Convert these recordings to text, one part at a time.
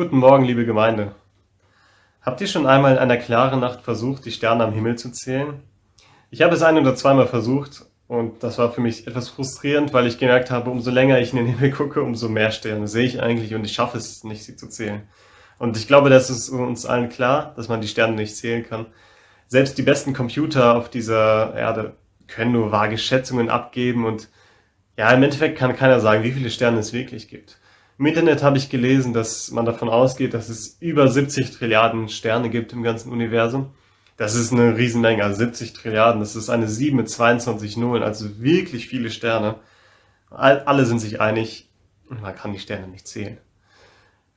Guten Morgen, liebe Gemeinde. Habt ihr schon einmal in einer klaren Nacht versucht, die Sterne am Himmel zu zählen? Ich habe es ein oder zweimal versucht und das war für mich etwas frustrierend, weil ich gemerkt habe, umso länger ich in den Himmel gucke, umso mehr Sterne sehe ich eigentlich und ich schaffe es nicht, sie zu zählen. Und ich glaube, das ist uns allen klar, dass man die Sterne nicht zählen kann. Selbst die besten Computer auf dieser Erde können nur vage Schätzungen abgeben und ja, im Endeffekt kann keiner sagen, wie viele Sterne es wirklich gibt. Im Internet habe ich gelesen, dass man davon ausgeht, dass es über 70 Trilliarden Sterne gibt im ganzen Universum. Das ist eine Riesenmenge, also 70 Trilliarden, das ist eine 7 mit 22 Nullen, also wirklich viele Sterne. Alle sind sich einig, man kann die Sterne nicht zählen.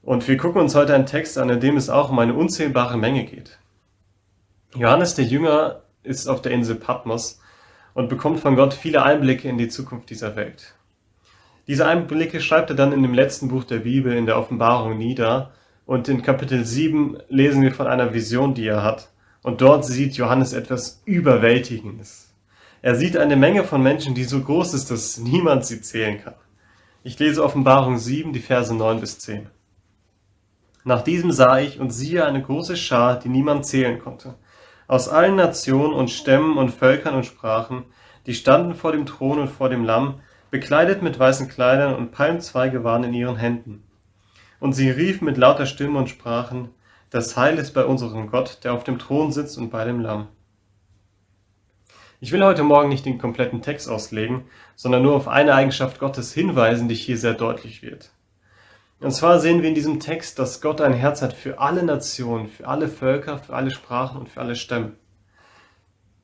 Und wir gucken uns heute einen Text an, in dem es auch um eine unzählbare Menge geht. Johannes der Jünger ist auf der Insel Patmos und bekommt von Gott viele Einblicke in die Zukunft dieser Welt. Diese Einblicke schreibt er dann in dem letzten Buch der Bibel, in der Offenbarung, nieder. Und in Kapitel 7 lesen wir von einer Vision, die er hat. Und dort sieht Johannes etwas Überwältigendes. Er sieht eine Menge von Menschen, die so groß ist, dass niemand sie zählen kann. Ich lese Offenbarung 7, die Verse 9 bis 10. Nach diesem sah ich und siehe eine große Schar, die niemand zählen konnte. Aus allen Nationen und Stämmen und Völkern und Sprachen, die standen vor dem Thron und vor dem Lamm, bekleidet mit weißen Kleidern und Palmzweige waren in ihren Händen. Und sie riefen mit lauter Stimme und sprachen, das Heil ist bei unserem Gott, der auf dem Thron sitzt und bei dem Lamm. Ich will heute Morgen nicht den kompletten Text auslegen, sondern nur auf eine Eigenschaft Gottes hinweisen, die hier sehr deutlich wird. Und zwar sehen wir in diesem Text, dass Gott ein Herz hat für alle Nationen, für alle Völker, für alle Sprachen und für alle Stämme.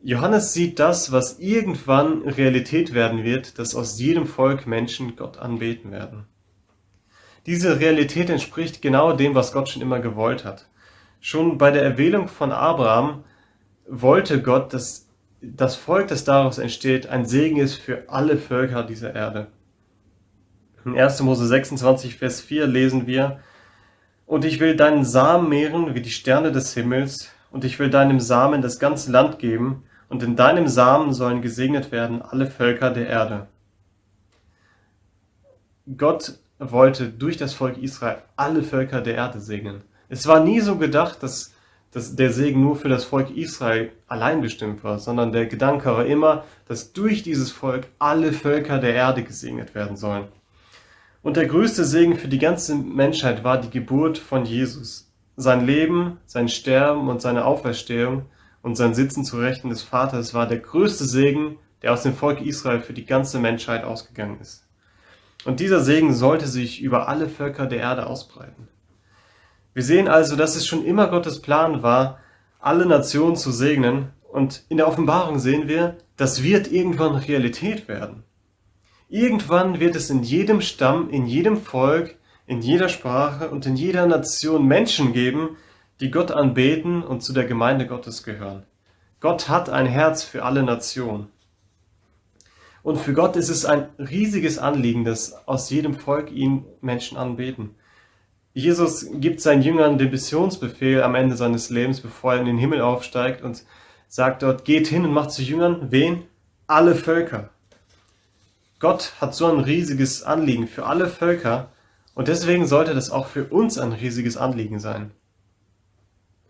Johannes sieht das, was irgendwann Realität werden wird, dass aus jedem Volk Menschen Gott anbeten werden. Diese Realität entspricht genau dem, was Gott schon immer gewollt hat. Schon bei der Erwählung von Abraham wollte Gott, dass das Volk, das daraus entsteht, ein Segen ist für alle Völker dieser Erde. In 1. Mose 26, Vers 4 lesen wir, und ich will deinen Samen mehren wie die Sterne des Himmels, und ich will deinem Samen das ganze Land geben, und in deinem Samen sollen gesegnet werden alle Völker der Erde. Gott wollte durch das Volk Israel alle Völker der Erde segnen. Es war nie so gedacht, dass der Segen nur für das Volk Israel allein bestimmt war, sondern der Gedanke war immer, dass durch dieses Volk alle Völker der Erde gesegnet werden sollen. Und der größte Segen für die ganze Menschheit war die Geburt von Jesus. Sein Leben, sein Sterben und seine Auferstehung und sein Sitzen zu Rechten des Vaters war der größte Segen, der aus dem Volk Israel für die ganze Menschheit ausgegangen ist. Und dieser Segen sollte sich über alle Völker der Erde ausbreiten. Wir sehen also, dass es schon immer Gottes Plan war, alle Nationen zu segnen. Und in der Offenbarung sehen wir, das wird irgendwann Realität werden. Irgendwann wird es in jedem Stamm, in jedem Volk, in jeder Sprache und in jeder Nation Menschen geben, die Gott anbeten und zu der Gemeinde Gottes gehören. Gott hat ein Herz für alle Nationen. Und für Gott ist es ein riesiges Anliegen, dass aus jedem Volk ihn Menschen anbeten. Jesus gibt seinen Jüngern den Missionsbefehl am Ende seines Lebens, bevor er in den Himmel aufsteigt und sagt dort, geht hin und macht zu Jüngern, wen? Alle Völker. Gott hat so ein riesiges Anliegen für alle Völker und deswegen sollte das auch für uns ein riesiges Anliegen sein.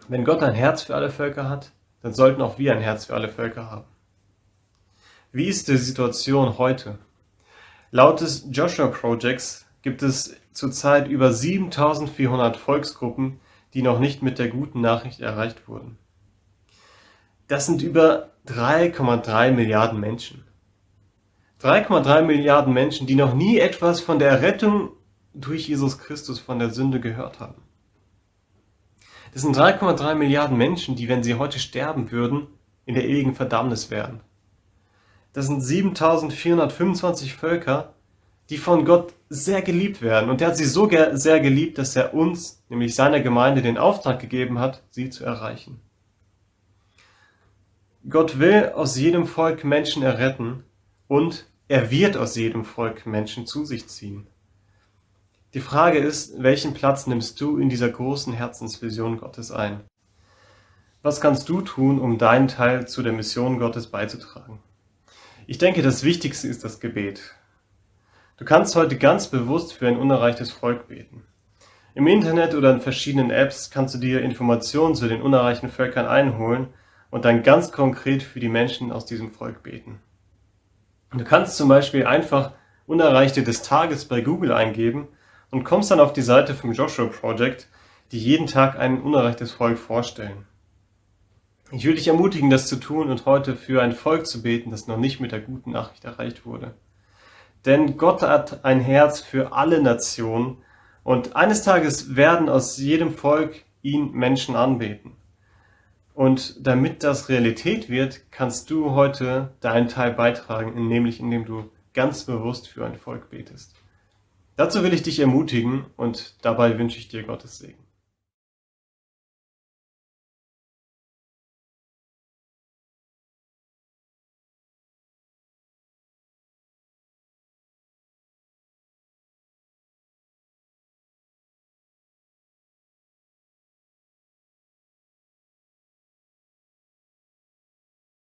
Wenn Gott ein Herz für alle Völker hat, dann sollten auch wir ein Herz für alle Völker haben. Wie ist die Situation heute? Laut des Joshua Projects gibt es zurzeit über 7400 Volksgruppen, die noch nicht mit der guten Nachricht erreicht wurden. Das sind über 3,3 Milliarden Menschen. 3,3 Milliarden Menschen, die noch nie etwas von der Errettung durch Jesus Christus von der Sünde gehört haben. Das sind 3,3 Milliarden Menschen, die, wenn sie heute sterben würden, in der ewigen Verdammnis wären. Das sind 7425 Völker, die von Gott sehr geliebt werden. Und er hat sie so sehr geliebt, dass er uns, nämlich seiner Gemeinde, den Auftrag gegeben hat, sie zu erreichen. Gott will aus jedem Volk Menschen erretten und er wird aus jedem Volk Menschen zu sich ziehen. Die Frage ist, welchen Platz nimmst du in dieser großen Herzensvision Gottes ein? Was kannst du tun, um deinen Teil zu der Mission Gottes beizutragen? Ich denke, das Wichtigste ist das Gebet. Du kannst heute ganz bewusst für ein unerreichtes Volk beten. Im Internet oder in verschiedenen Apps kannst du dir Informationen zu den unerreichten Völkern einholen und dann ganz konkret für die Menschen aus diesem Volk beten. Du kannst zum Beispiel einfach Unerreichte des Tages bei Google eingeben und kommst dann auf die Seite vom Joshua Project, die jeden Tag ein unerreichtes Volk vorstellen. Ich will dich ermutigen, das zu tun und heute für ein Volk zu beten, das noch nicht mit der guten Nachricht erreicht wurde. Denn Gott hat ein Herz für alle Nationen und eines Tages werden aus jedem Volk ihn Menschen anbeten. Und damit das Realität wird, kannst du heute deinen Teil beitragen, nämlich indem du ganz bewusst für ein Volk betest. Dazu will ich dich ermutigen und dabei wünsche ich dir Gottes Segen.